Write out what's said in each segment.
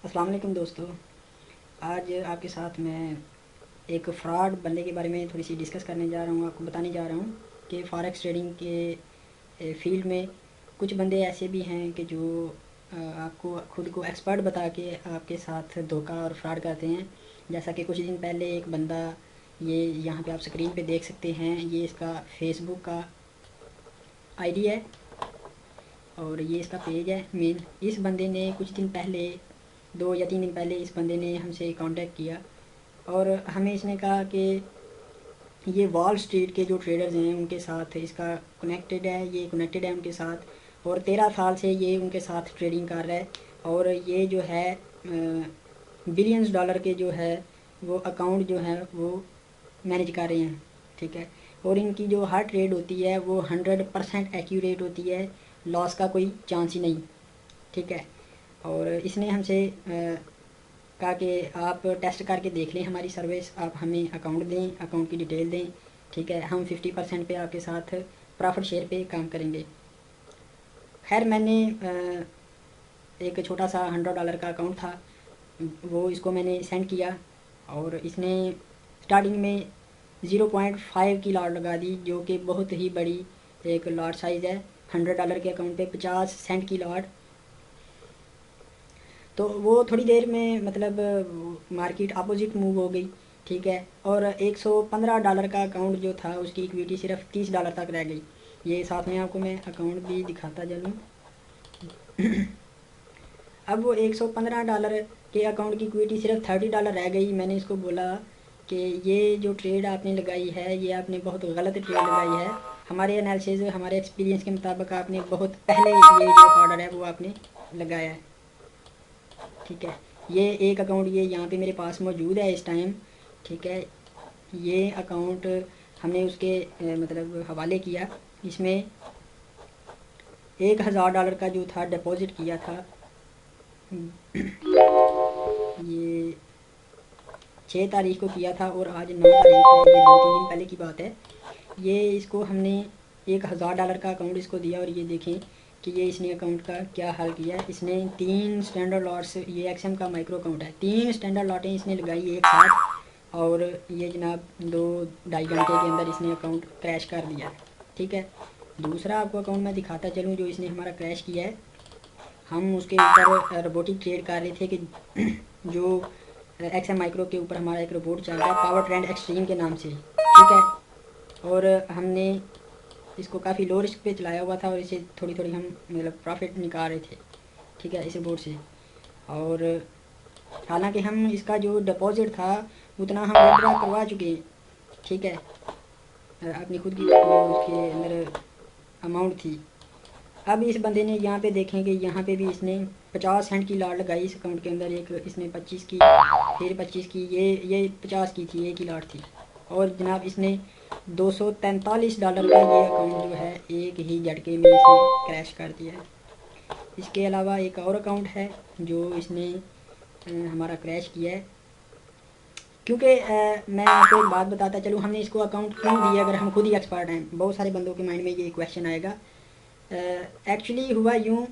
अस्सलाम वालेकुम दोस्तों। आज आपके साथ मैं एक फ़्रॉड बंदे के बारे में थोड़ी सी डिस्कस करने जा रहा हूँ, आपको बताने जा रहा हूँ कि फ़ॉरेक्स ट्रेडिंग के फ़ील्ड में कुछ बंदे ऐसे भी हैं कि जो आपको खुद को एक्सपर्ट बता के आपके साथ धोखा और फ्रॉड करते हैं। जैसा कि कुछ दिन पहले एक बंदा, ये यहाँ पे आप स्क्रीन पे देख सकते हैं, ये इसका फेसबुक का आईडी है और ये इसका पेज है मेन। इस बंदे ने कुछ दिन पहले, 2 या 3 दिन पहले, इस बंदे ने हमसे कांटेक्ट किया और हमें इसने कहा कि ये वॉल स्ट्रीट के जो ट्रेडर्स हैं उनके साथ इसका कनेक्टेड है, ये कनेक्टेड है उनके साथ और 13 साल से ये उनके साथ ट्रेडिंग कर रहा है और ये जो है बिलियंस डॉलर के जो है वो अकाउंट जो है वो मैनेज कर रहे हैं। ठीक है। और इनकी जो हर ट्रेड होती है वो 100% एक्यूरेट होती है, लॉस का कोई चांस ही नहीं। ठीक है। और इसने हमसे कहा कि आप टेस्ट करके देख लें हमारी सर्विस, आप हमें अकाउंट दें, अकाउंट की डिटेल दें। ठीक है, हम 50% पे आपके साथ प्रॉफिट शेयर पे काम करेंगे। खैर मैंने एक छोटा सा $100 का अकाउंट था, वो इसको मैंने सेंड किया और इसने स्टार्टिंग में 0.5 की लॉट लगा दी, जो कि बहुत ही बड़ी एक लॉट साइज़ है। $100 के अकाउंट पे 50 सेंट की लॉट। तो वो थोड़ी देर में मतलब मार्केट अपोजिट मूव हो गई। ठीक है। और $115 का अकाउंट जो था उसकी इक्विटी सिर्फ $30 तक रह गई। ये साथ में आपको मैं अकाउंट भी दिखाता चलूँ। अब वो $115 के अकाउंट की इक्विटी सिर्फ $30 रह गई। मैंने इसको बोला कि ये जो ट्रेड आपने लगाई है ये आपने बहुत गलत ट्रेड लगाई है। हमारे एनालिसिस, हमारे एक्सपीरियंस के मुताबिक आपने बहुत पहले ये जो ऑर्डर है वो आपने लगाया है। ठीक है। ये एक अकाउंट ये यहाँ पे मेरे पास मौजूद है इस टाइम। ठीक है। ये अकाउंट हमने उसके मतलब हवाले किया। इसमें $1000 का जो था डिपॉज़िट किया था। ये 6 तारीख को किया था और आज 9 तारीख है, ये 2-3 दिन पहले की बात है। ये इसको हमने $1000 का अकाउंट इसको दिया और ये देखें कि ये इसने अकाउंट का क्या हाल किया है। इसने 3 स्टैंडर्ड लॉट्स, ये एक्सएम का माइक्रो अकाउंट है, 3 स्टैंडर्ड लॉटें इसने लगाई एक साथ और ये जनाब 2-2.5 घंटे के अंदर इसने अकाउंट क्रैश कर दिया। ठीक है। दूसरा आपको अकाउंट मैं दिखाता चलूँ जो इसने हमारा क्रैश किया है। हम उसके ऊपर रोबोटिक ट्रेड कर रहे थे कि जो एक्सएम माइक्रो के ऊपर हमारा एक रोबोट चल रहा है पावर ट्रेंड एक्सट्रीम के नाम से। ठीक है। और हमने इसको काफ़ी लो रिस्क पे चलाया हुआ था और इसे थोड़ी थोड़ी हम मतलब प्रॉफिट निकाल रहे थे। ठीक है, इस बोर्ड से। और हालांकि हम इसका जो डिपॉजिट था उतना हम विड्रॉ करवा चुके हैं। ठीक है। अपनी खुद की जो उसके अंदर अमाउंट थी। अब इस बंदे ने यहाँ पे देखें कि यहाँ पे भी इसने 50 सेंट की लॉट लगाई इस अकाउंट के अंदर। एक इसने 25 की, फिर 25 की, ये 50 की थी, एक ही लॉट थी। और जनाब इसने $243 का ये अकाउंट जो है एक ही झटके में इसने क्रैश कर दिया है। इसके अलावा एक और अकाउंट है जो इसने हमारा क्रैश किया है। क्योंकि मैं आपको एक बात बताता चलूँ, हमने इसको अकाउंट क्यों दिया अगर हम खुद ही एक्सपर्ट हैं। बहुत सारे बंदों के माइंड में ये क्वेश्चन आएगा। एक्चुअली हुआ यूँ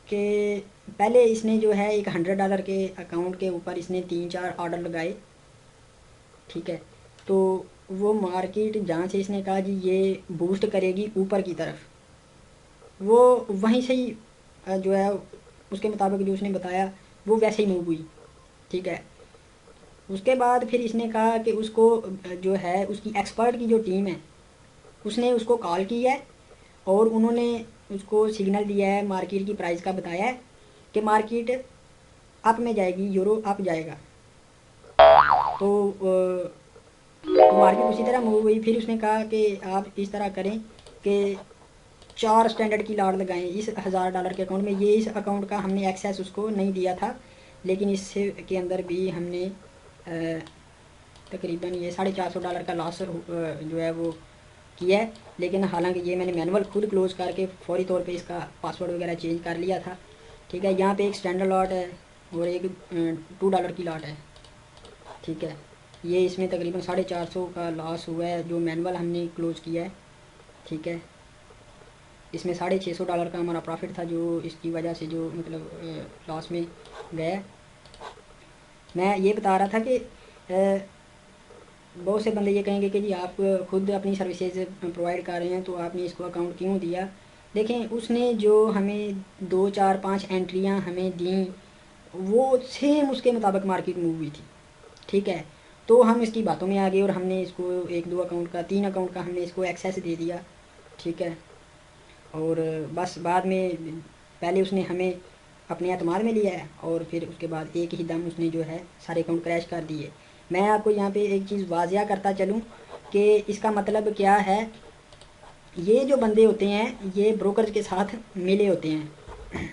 कि पहले इसने जो है एक $100 के अकाउंट के ऊपर इसने 3-4 ऑर्डर लगाए। ठीक है। तो वो मार्केट जहाँ से इसने कहा जी ये बूस्ट करेगी ऊपर की तरफ, वो वहीं से ही जो है उसके मुताबिक जो उसने बताया वो वैसे ही मूव हुई। ठीक है। उसके बाद फिर इसने कहा कि उसको जो है उसकी एक्सपर्ट की जो टीम है उसने उसको कॉल की है और उन्होंने उसको सिग्नल दिया है, मार्केट की प्राइस का बताया है कि मार्केट अप में जाएगी, यूरो अप जाएगा। तो मार्केट उसी तरह मूव हुई। फिर उसने कहा कि आप इस तरह करें कि 4 स्टैंडर्ड की लॉट लगाएं इस $1000 के अकाउंट में। ये इस अकाउंट का हमने एक्सेस उसको नहीं दिया था, लेकिन इससे के अंदर भी हमने तकरीबन ये $450 का लॉस जो है वो किया है। लेकिन हालांकि ये मैंने मैनुअल खुद क्लोज़ करके फौरी तौर पे इसका पासवर्ड वगैरह चेंज कर लिया था। ठीक है। यहाँ पे एक स्टैंडर्ड लॉट है और एक $2 की लॉट है। ठीक है। ये इसमें तकरीबन 450 का लॉस हुआ है जो मैनुअल हमने क्लोज़ किया है। ठीक है। इसमें $650 का हमारा प्रॉफिट था जो इसकी वजह से जो मतलब लॉस में गया। मैं ये बता रहा था कि बहुत से बंदे ये कहेंगे कि जी आप खुद अपनी सर्विसेज प्रोवाइड कर रहे हैं तो आपने इसको अकाउंट क्यों दिया। देखें, उसने जो हमें 2 4 5 एंट्रियां हमें दी वो सेम उसके मुताबिक मार्केट मूव हुई थी, ठीक है। तो हम इसकी बातों में आ गए और हमने इसको 1 2 अकाउंट का 3 अकाउंट का हमने इसको एक्सेस दे दिया, ठीक है। और बस बाद में पहले उसने हमें अपने एतमाद में लिया है और फिर उसके बाद एक ही दम उसने जो है सारे अकाउंट क्रैश कर दिए। मैं आपको यहाँ पे एक चीज़ वाजिया करता चलूँ कि इसका मतलब क्या है। ये जो बंदे होते हैं ये ब्रोकर के साथ मिले होते हैं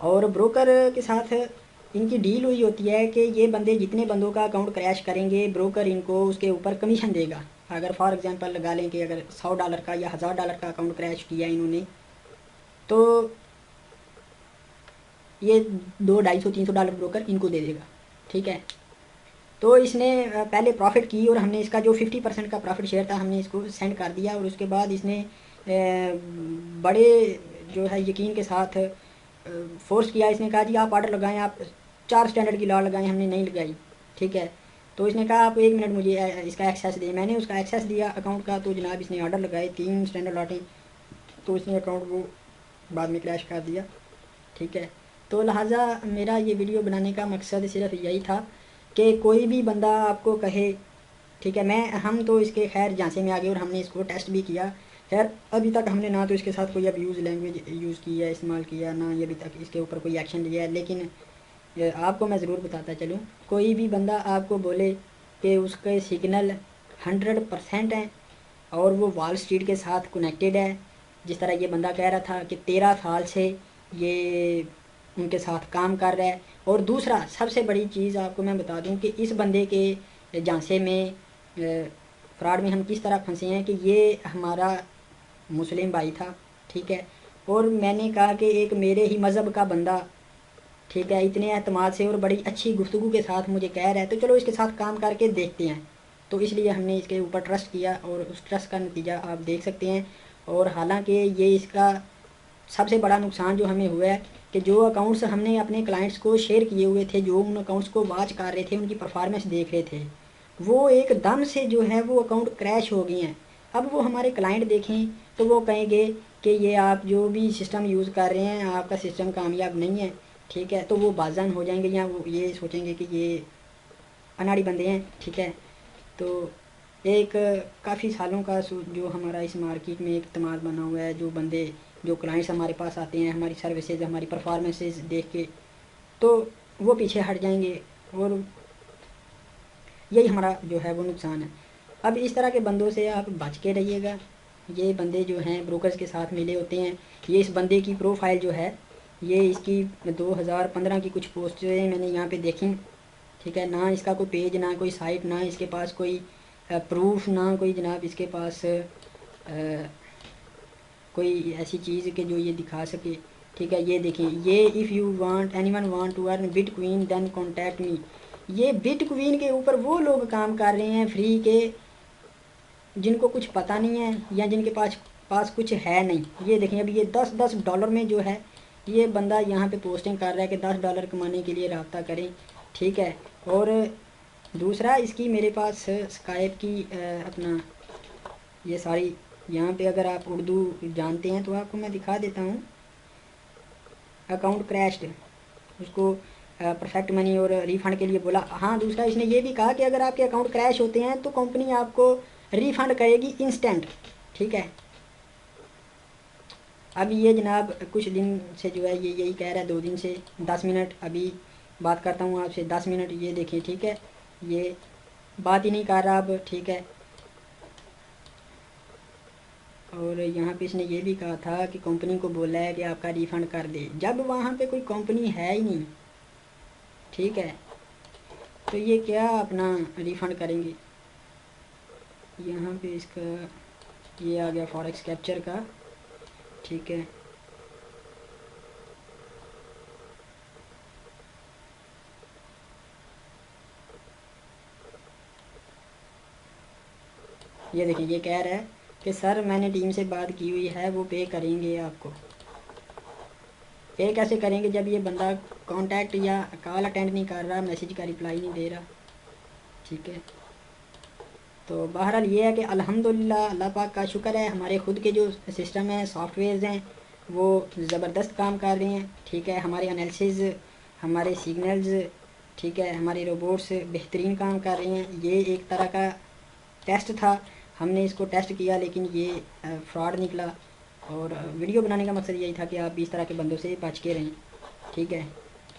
और ब्रोकर के साथ इनकी डील हुई होती है कि ये बंदे जितने बंदों का अकाउंट क्रैश करेंगे ब्रोकर इनको उसके ऊपर कमीशन देगा। अगर फॉर एग्जांपल लगा लें कि अगर $100 का या $1000 का अकाउंट क्रैश किया इन्होंने तो ये 2 250 $300 ब्रोकर इनको दे देगा, ठीक है। तो इसने पहले प्रॉफिट की और हमने इसका जो 50% का प्रॉफिट शेयर था हमने इसको सेंड कर दिया और उसके बाद इसने बड़े जो है यकीन के साथ फोर्स किया। इसने कहा जी आप ऑर्डर लगाएं, आप 4 स्टैंडर्ड की लॉ लगाएं, हमने नहीं लगाई, ठीक है। तो इसने कहा आप 1 मिनट मुझे इसका एक्सेस दें। मैंने उसका एक्सेस दिया अकाउंट का तो जनाब इसने ऑर्डर लगाए 3 स्टैंडर्ड लॉटें, तो इसने अकाउंट को बाद में क्रैश कर दिया, ठीक है। तो लिहाजा मेरा ये वीडियो बनाने का मकसद सिर्फ यही था कि कोई भी बंदा आपको कहे, ठीक है। हम तो इसके खैर झांसे में आ गए और हमने इसको टेस्ट भी किया। खैर अभी तक हमने ना तो इसके साथ कोई अब्यूज़ लैंग्वेज यूज़ की है, इस्तेमाल किया, ना ये अभी तक इसके ऊपर कोई एक्शन लिया है। लेकिन आपको मैं ज़रूर बताता चलूँ, कोई भी बंदा आपको बोले कि उसके सिग्नल 100% हैं और वो वॉल स्ट्रीट के साथ कनेक्टेड है, जिस तरह ये बंदा कह रहा था कि 13 साल से ये उनके साथ काम कर रहा है। और दूसरा सबसे बड़ी चीज़ आपको मैं बता दूं कि इस बंदे के झांसे में फ्रॉड में हम किस तरह फंसे हैं कि ये हमारा मुस्लिम भाई था, ठीक है। और मैंने कहा कि एक मेरे ही मज़हब का बंदा, ठीक है, इतने एतमाद से और बड़ी अच्छी गुफ्तगू के साथ मुझे कह रहा है तो चलो इसके साथ काम करके देखते हैं। तो इसलिए हमने इसके ऊपर ट्रस्ट किया और उस ट्रस्ट का नतीजा आप देख सकते हैं। और हालांकि ये इसका सबसे बड़ा नुकसान जो हमें हुआ है कि जो अकाउंट्स हमने अपने क्लाइंट्स को शेयर किए हुए थे, जो उन अकाउंट्स को वॉच कर रहे थे, उनकी परफॉर्मेंस देख रहे थे, वो एकदम से जो है वो अकाउंट क्रैश हो गए हैं। अब वो हमारे क्लाइंट देखें तो वो कहेंगे कि ये आप जो भी सिस्टम यूज़ कर रहे हैं आपका सिस्टम कामयाब नहीं है, ठीक है। तो वो बाज़न हो जाएंगे या वो ये सोचेंगे कि ये अनाड़ी बंदे हैं, ठीक है। तो एक काफ़ी सालों का जो हमारा इस मार्केट में एक तमाद बना हुआ है, जो बंदे जो क्लाइंट्स हमारे पास आते हैं हमारी सर्विसेज हमारी परफॉर्मेंसेज देख के तो वो पीछे हट जाएंगे और यही हमारा जो है वो नुकसान है। अब इस तरह के बंदों से आप बच के रहिएगा। ये बंदे जो हैं ब्रोकर्स के साथ मिले होते हैं। ये इस बंदे की प्रोफाइल जो है ये इसकी 2015 की कुछ पोस्टें मैंने यहाँ पे देखी, ठीक है। ना इसका कोई पेज, ना कोई साइट, ना इसके पास कोई प्रूफ, ना कोई जनाब इसके पास कोई ऐसी चीज़ के जो ये दिखा सके, ठीक है। ये देखें, ये if you want anyone want to earn bitcoin then contact me. ये बिटकॉइन के ऊपर वो लोग काम कर रहे हैं फ्री के जिनको कुछ पता नहीं है या जिनके पास पास कुछ है नहीं। ये देखें अभी ये $10 में जो है ये बंदा यहाँ पे पोस्टिंग कर रहा है कि $10 कमाने के लिए रब्ता करें, ठीक है। और दूसरा इसकी मेरे पास स्काइप की अपना ये सारी यहाँ पे अगर आप उर्दू जानते हैं तो आपको मैं दिखा देता हूँ। अकाउंट क्रैश्ड, उसको परफेक्ट मनी और रिफ़ंड के लिए बोला। हाँ, दूसरा इसने ये भी कहा कि अगर आपके अकाउंट क्रैश होते हैं तो कंपनी आपको रिफ़ंड करेगी इंस्टेंट, ठीक है। अब ये जनाब कुछ दिन से जो है ये यही कह रहा है, 2 दिन से 10 मिनट अभी बात करता हूँ आपसे 10 मिनट, ये देखिए, ठीक है। ये बात ही नहीं कर रहा अब, ठीक है। और यहाँ पे इसने ये भी कहा था कि कंपनी को बोला है कि आपका रिफ़ंड कर दे, जब वहाँ पे कोई कंपनी है ही नहीं, ठीक है। तो ये क्या अपना रिफ़ंड करेंगे। यहाँ पे इसका ये आ गया फॉरेक्स कैप्चर का, ठीक है। ये देखिए ये कह रहा है कि सर मैंने टीम से बात की हुई है वो पे करेंगे आपको। पे कैसे करेंगे जब ये बंदा कांटेक्ट या कॉल अटेंड नहीं कर रहा, मैसेज का रिप्लाई नहीं दे रहा। ठीक है, तो बहरहाल ये है कि अल्हम्दुलिल्लाह अल्लाह पाक का शुक्र है, हमारे ख़ुद के जो सिस्टम हैं, सॉफ्टवेयर्स हैं, वो ज़बरदस्त काम कर रहे हैं। ठीक है, हमारे एनालिसिस, हमारे सिग्नल्स, ठीक है, हमारे रोबोट्स बेहतरीन काम कर रहे हैं। ये एक तरह का टेस्ट था, हमने इसको टेस्ट किया, लेकिन ये फ्रॉड निकला। और वीडियो बनाने का मकसद यही था कि आप इस तरह के बंदों से बच के रहें। ठीक है,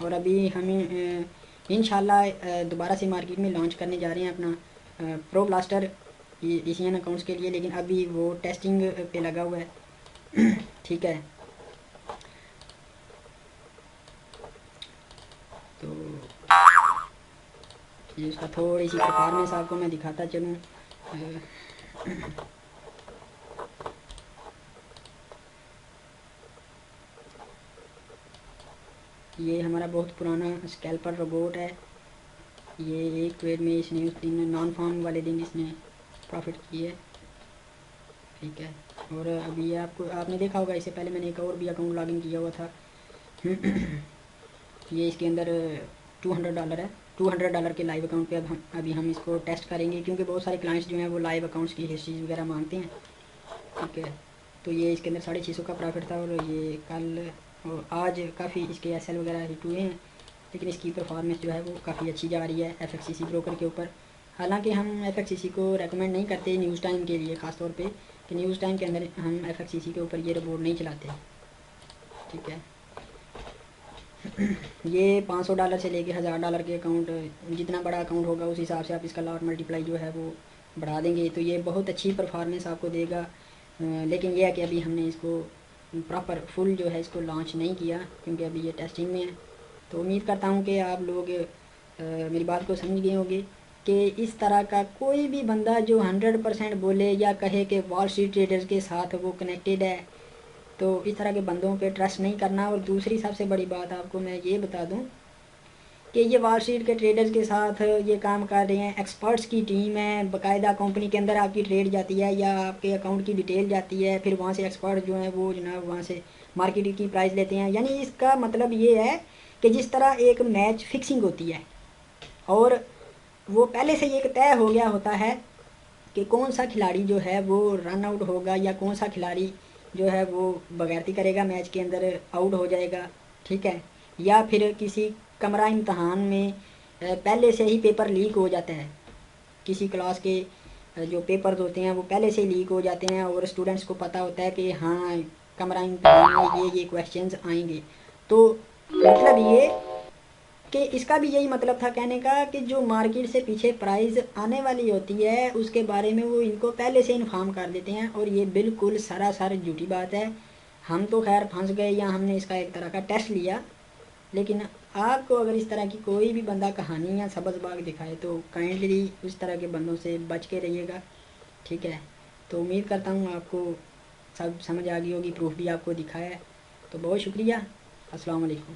और अभी हमें इंशाल्लाह दोबारा से मार्केट में लॉन्च करने जा रहे हैं अपना प्रो ब्लास्टर एशियन अकाउंट्स के लिए, लेकिन अभी वो टेस्टिंग पे लगा हुआ है। ठीक है, तो ये उसका थोड़ी सी परफॉर्मेंस आपको मैं दिखाता चलूँ। ये हमारा बहुत पुराना स्कैल्पर रोबोट है। ये एक ट्रेड में इसने उस दिन नॉन फार्म वाले दिन इसने प्रॉफिट की है। ठीक है, और अभी आपको आपने देखा होगा, इससे पहले मैंने एक और भी अकाउंट लॉगिन किया हुआ था। ये इसके अंदर $200 है। $200 के लाइव अकाउंट पे अभी हम इसको टेस्ट करेंगे, क्योंकि बहुत सारे क्लाइंट्स जो हैं वो लाइव अकाउंट्स की हिस्ट्री वगैरह मांगते हैं। ठीक है, तो ये इसके अंदर 650 का प्रॉफिट था, और ये कल और आज काफ़ी इसके एसएल वगैरह हिट हुए हैं, लेकिन इसकी परफॉर्मेंस जो है वो काफ़ी अच्छी जा रही है FXCC ब्रोकर के ऊपर। हालांकि हम FXCC को रेकमेंड नहीं करते न्यूज़ टाइम के लिए, ख़ास तौर पे कि न्यूज़ टाइम के अंदर हम FXCC के ऊपर ये रोबोट नहीं चलाते। ठीक है, ये $500 से लेके $1000 के अकाउंट, जितना बड़ा अकाउंट होगा उस हिसाब से आप इसका लॉट मल्टीप्लाई जो है वो बढ़ा देंगे, तो ये बहुत अच्छी परफॉर्मेंस आपको देगा। लेकिन यह है कि अभी हमने इसको प्रॉपर फुल जो है इसको लॉन्च नहीं किया, क्योंकि अभी ये टेस्टिंग में है। तो उम्मीद करता हूँ कि आप लोग मेरी बात को समझ गए होंगे कि इस तरह का कोई भी बंदा जो 100% बोले या कहे कि वॉल स्ट्रीट ट्रेडर्स के साथ वो कनेक्टेड है, तो इस तरह के बंदों पे ट्रस्ट नहीं करना। और दूसरी सबसे बड़ी बात आपको मैं ये बता दूं कि ये वॉल स्ट्रीट के ट्रेडर्स के साथ ये काम कर रहे हैं, एक्सपर्ट्स की टीम है, बाकायदा कंपनी के अंदर आपकी ट्रेड जाती है या आपके अकाउंट की डिटेल जाती है, फिर वहाँ से एक्सपर्ट जो हैं वो जनाब वहाँ से मार्केट की प्राइस लेते हैं। यानी इसका मतलब ये है कि जिस तरह एक मैच फिक्सिंग होती है और वो पहले से एक तय हो गया होता है कि कौन सा खिलाड़ी जो है वो रन आउट होगा या कौन सा खिलाड़ी जो है वो बगैरती करेगा, मैच के अंदर आउट हो जाएगा। ठीक है, या फिर किसी कमरा इम्तहान में पहले से ही पेपर लीक हो जाता है, किसी क्लास के जो पेपर्स होते हैं वो पहले से लीक हो जाते हैं और स्टूडेंट्स को पता होता है कि हाँ कमरा इम्तहान में ये क्वेश्चंस आएंगे। तो मतलब ये कि इसका भी यही मतलब था कहने का कि जो मार्केट से पीछे प्राइस आने वाली होती है उसके बारे में वो इनको पहले से इन्फॉर्म कर देते हैं, और ये बिल्कुल सरासर झूठी बात है। हम तो खैर फंस गए या हमने इसका एक तरह का टेस्ट लिया, लेकिन आपको अगर इस तरह की कोई भी बंदा कहानी या सबज बाग दिखाए तो काइंडली उस तरह के बंदों से बच के रहिएगा। ठीक है, तो उम्मीद करता हूँ आपको सब समझ आ गई होगी, प्रूफ भी आपको दिखाया है। तो बहुत शुक्रिया, अस्सलाम वालेकुम।